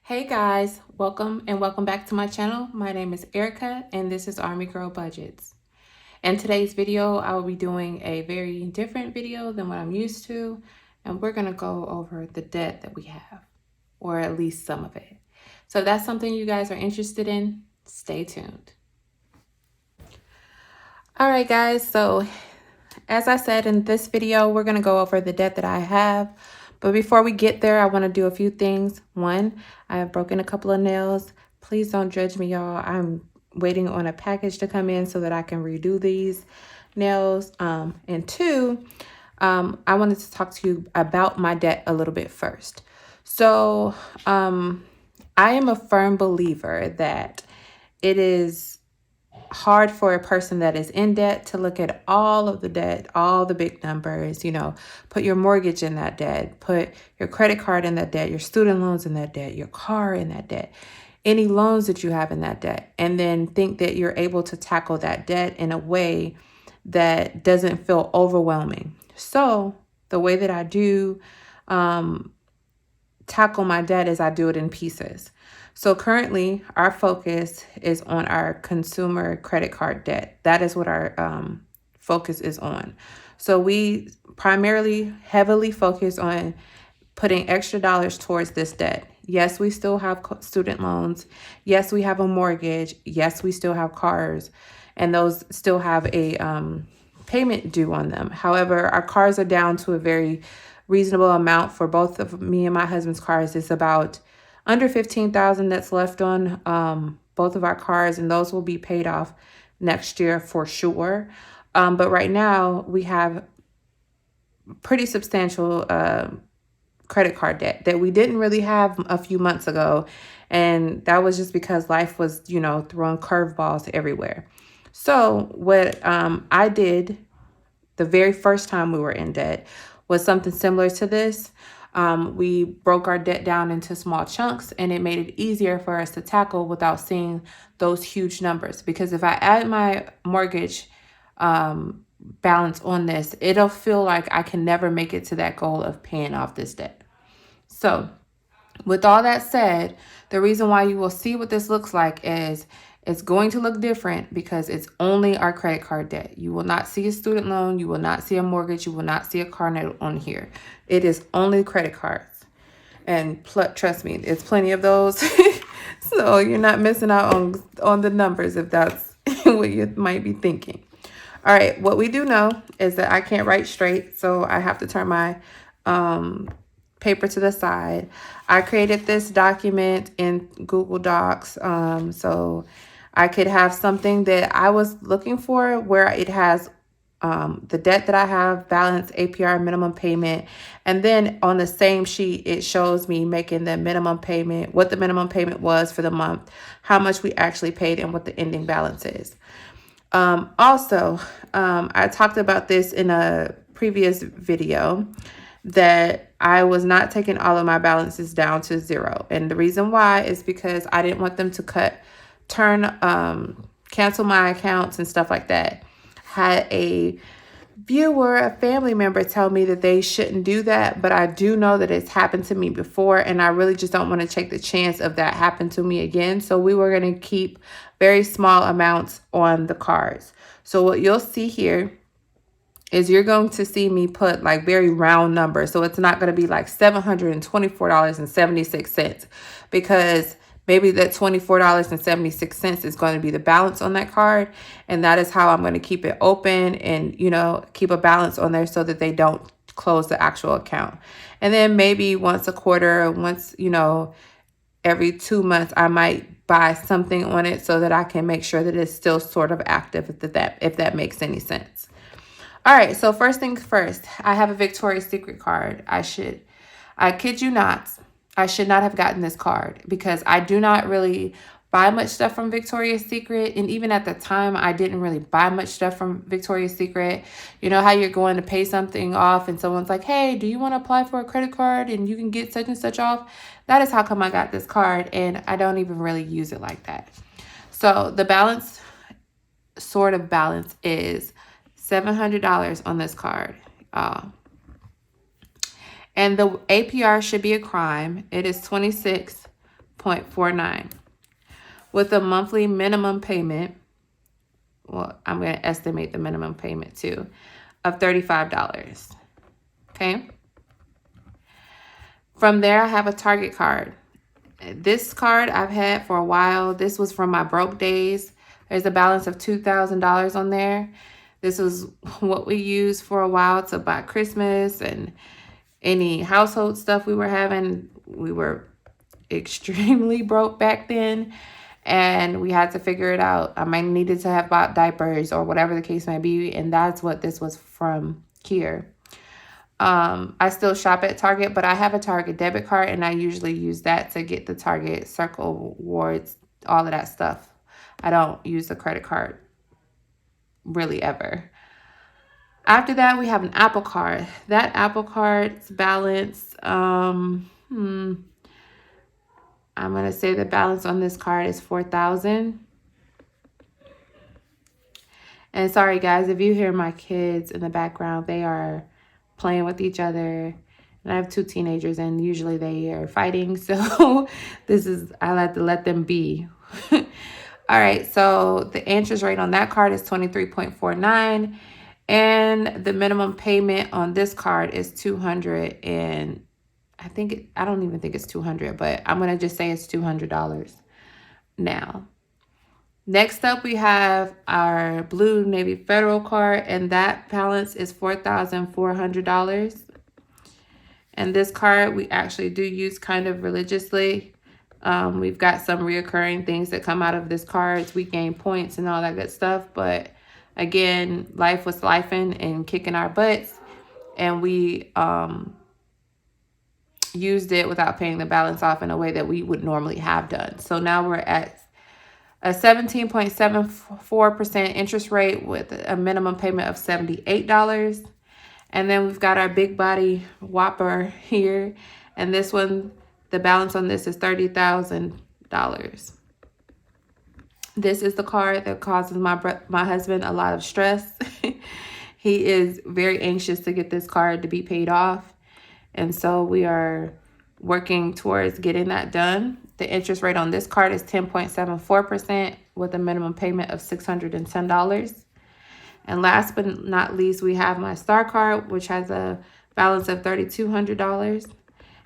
Hey guys, welcome back to my channel. My name is Erica and this is Armygirlbudgets. In today's video, I will be doing a very different video than what I'm used to, and we're going to go over the debt that we have, or at least some of it. So if that's something you guys are interested in, stay tuned. All right guys, so as I said in this video, we're going to go over the debt that I have. But before we get there, I want to do a few things. One, I have broken a couple of nails. Please don't judge me, y'all. I'm waiting on a package to come in so that I can redo these nails. And two, I wanted to talk to you about my debt a little bit first. So I am a firm believer that it is hard for a person that is in debt to look at all of the debt, all the big numbers, put your mortgage in that debt, put your credit card in that debt, your student loans in that debt, your car in that debt, any loans that you have in that debt, and then think that you're able to tackle that debt in a way that doesn't feel overwhelming. So the way that I do tackle my debt is I do it in pieces. So currently our focus is on our consumer credit card debt. That is what our focus is on. So we primarily heavily focus on putting extra dollars towards this debt. Yes, we still have student loans. Yes, we have a mortgage. Yes, we still have cars, and those still have a payment due on them. However, our cars are down to a very reasonable amount. For both of me and my husband's cars, it's about under $15,000 that's left on both of our cars, and those will be paid off next year for sure. But right now we have pretty substantial credit card debt that we didn't really have a few months ago, and that was just because life was, throwing curveballs everywhere. So what I did the very first time we were in debt was something similar to this. We broke our debt down into small chunks, and it made it easier for us to tackle without seeing those huge numbers. Because if I add my mortgage balance on this, it'll feel like I can never make it to that goal of paying off this debt. So with all that said, the reason why you will see what this looks like is it's going to look different because it's only our credit card debt. You will not see a student loan. You will not see a mortgage. You will not see a car note on here. It is only credit cards. And trust me, it's plenty of those. So you're not missing out on the numbers if that's what you might be thinking. All right, what we do know is that I can't write straight, so I have to turn my paper to the side. I created this document in Google Docs so I could have something that I was looking for where it has the debt that I have, balance, APR, minimum payment, and then on the same sheet it shows me making the minimum payment, what the minimum payment was for the month, how much we actually paid, and what the ending balance is. Also, I talked about this in a previous video that I was not taking all of my balances down to zero. And the reason why is because I didn't want them to cancel my accounts and stuff like that. Had a viewer, a family member, tell me that they shouldn't do that, but I do know that it's happened to me before, and I really just don't want to take the chance of that happen to me again. So we were going to keep very small amounts on the cards. So what you'll see here is you're going to see me put like very round numbers. So it's not going to be like $724.76 because maybe that $24.76 is going to be the balance on that card. And that is how I'm going to keep it open and, keep a balance on there so that they don't close the actual account. And then maybe once a quarter, once, every 2 months, I might buy something on it so that I can make sure that it's still sort of active, if that makes any sense. All right, so first things first, I have a Victoria's Secret card. I kid you not, I should not have gotten this card because I do not really buy much stuff from Victoria's Secret. And even at the time, I didn't really buy much stuff from Victoria's Secret. You know how you're going to pay something off and someone's like, hey, do you want to apply for a credit card and you can get such and such off? That is how come I got this card, and I don't even really use it like that. So the balance is $700 on this card. And the APR should be a crime. It is 26 23.49 with a monthly minimum payment. Well, I'm going to estimate the minimum payment too of $35. Okay. From there, I have a Target card. This card I've had for a while. This was from my broke days. There's a balance of $2,000 on there. This was what we used for a while to buy Christmas and any household stuff we were having. We were extremely broke back then, and we had to figure it out. I might needed to have bought diapers or whatever the case may be, and that's what this was from here. I still shop at Target, but I have a Target debit card, and I usually use that to get the Target Circle Rewards, all of that stuff. I don't use the credit card really ever. After that, we have an Apple Card. That Apple Card's balance, I'm going to say the balance on this card is $4,000. And sorry, guys, if you hear my kids in the background, they are playing with each other. And I have 2 teenagers, and usually they are fighting. So I like to let them be. All right, so the interest rate on that card is 23.49. And the minimum payment on this card is $200, and I don't even think it's $200, but I'm going to just say it's $200 now. Next up, we have our Blue Navy Federal card, and that balance is $4,400. And this card we actually do use kind of religiously. We've got some reoccurring things that come out of this card. We gain points and all that good stuff, but again, life was lifing and kicking our butts, and we used it without paying the balance off in a way that we would normally have done. So now we're at a 17.74% interest rate with a minimum payment of $78. And then we've got our big body Whopper here, and this one, the balance on this is $30,000. This is the card that causes my husband a lot of stress. He is very anxious to get this card to be paid off. And so we are working towards getting that done. The interest rate on this card is 10.74% with a minimum payment of $610. And last but not least, we have my Star card, which has a balance of $3,200.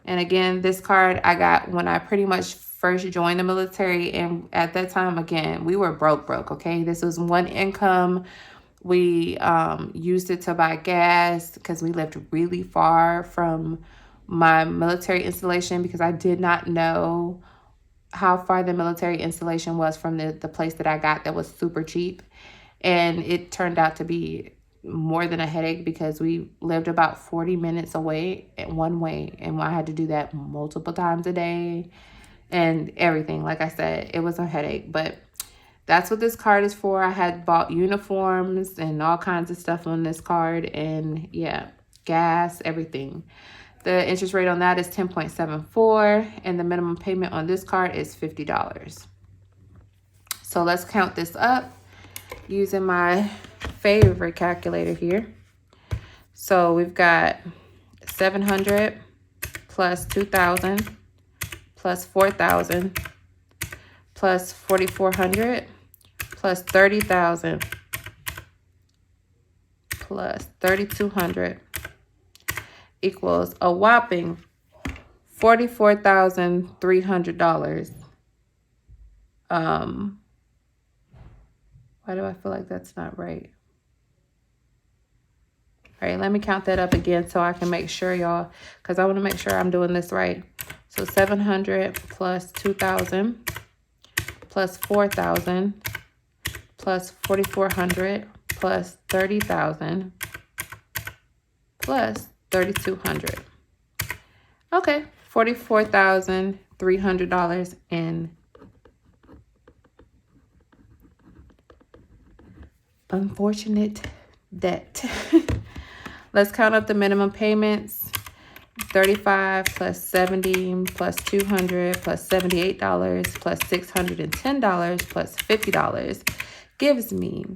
And again, this card I got when I pretty much first joined the military, and at that time, again, we were broke, okay? This was one income. We used it to buy gas because we lived really far from my military installation, because I did not know how far the military installation was from the place that I got that was super cheap. And it turned out to be more than a headache, because we lived about 40 minutes away one way, and I had to do that multiple times a day and everything. Like I said, it was a headache, but that's what this card is for. I had bought uniforms and all kinds of stuff on this card, and yeah, gas, everything. The interest rate on that is 10.74, and the minimum payment on this card is $50. So let's count this up using my favorite calculator here. So we've got 700 plus 2,000 plus 4,000 plus 4,400 plus 30,000 plus 3,200 equals a whopping $44,300. Why do I feel like that's not right? All right, let me count that up again so I can make sure, y'all, because I want to make sure I'm doing this right. So 700 plus 2,000 plus 4,000 plus 4,400 plus 30,000 plus 3,200. Okay, $44,300 in unfortunate debt. Let's count up the minimum payments. 35 plus 70 plus 200 plus $78 plus $610 plus $50 gives me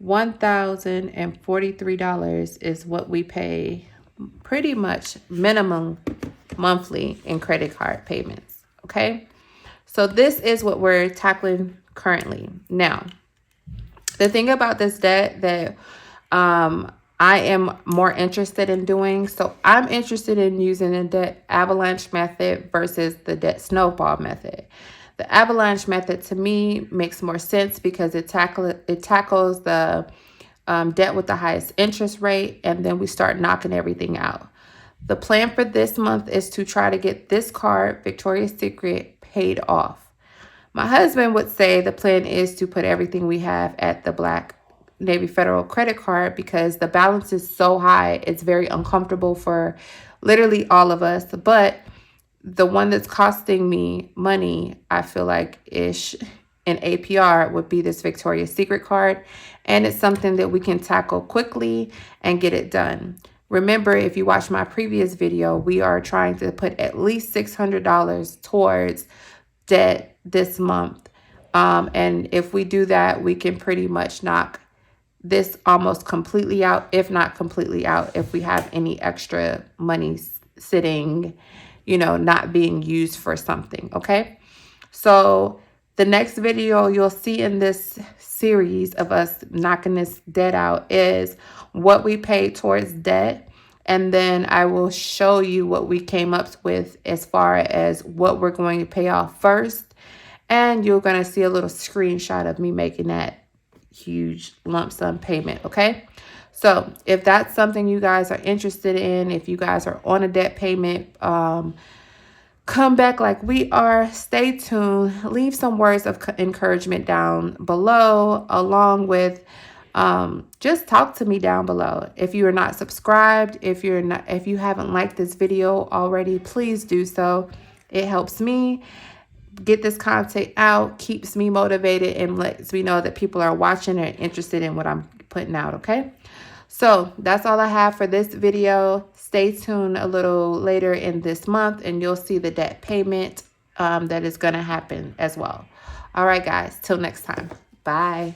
$1,043 is what we pay pretty much minimum monthly in credit card payments. Okay, So this is what we're tackling currently. Now, the thing about this debt that I am more interested in doing, so I'm interested in using the debt avalanche method versus the debt snowball method. The avalanche method to me makes more sense because it tackles the debt with the highest interest rate, and then we start knocking everything out. The plan for this month is to try to get this card, Victoria's Secret, paid off. My husband would say the plan is to put everything we have at the Black Navy Federal credit card because the balance is so high. It's very uncomfortable for literally all of us. But the one that's costing me money, I feel like ish in APR would be this Victoria's Secret card. And it's something that we can tackle quickly and get it done. Remember, if you watched my previous video, we are trying to put at least $600 towards debt this month. And if we do that, we can pretty much knock this almost completely out, if not completely out, if we have any extra money sitting, not being used for something. Okay. So the next video you'll see in this series of us knocking this debt out is what we paid towards debt. And then I will show you what we came up with as far as what we're going to pay off first. And you're going to see a little screenshot of me making that huge lump sum payment. Okay. So if that's something you guys are interested in, if you guys are on a debt payment, come back like we are, stay tuned, leave some words of encouragement down below, along with just talk to me down below. If you are not subscribed, if you haven't liked this video already, please do so. It helps me get this content out, keeps me motivated, and lets me know that people are watching and interested in what I'm putting out. Okay. So that's all I have for this video. Stay tuned a little later in this month and you'll see the debt payment that is going to happen as well. All right, guys, till next time. Bye.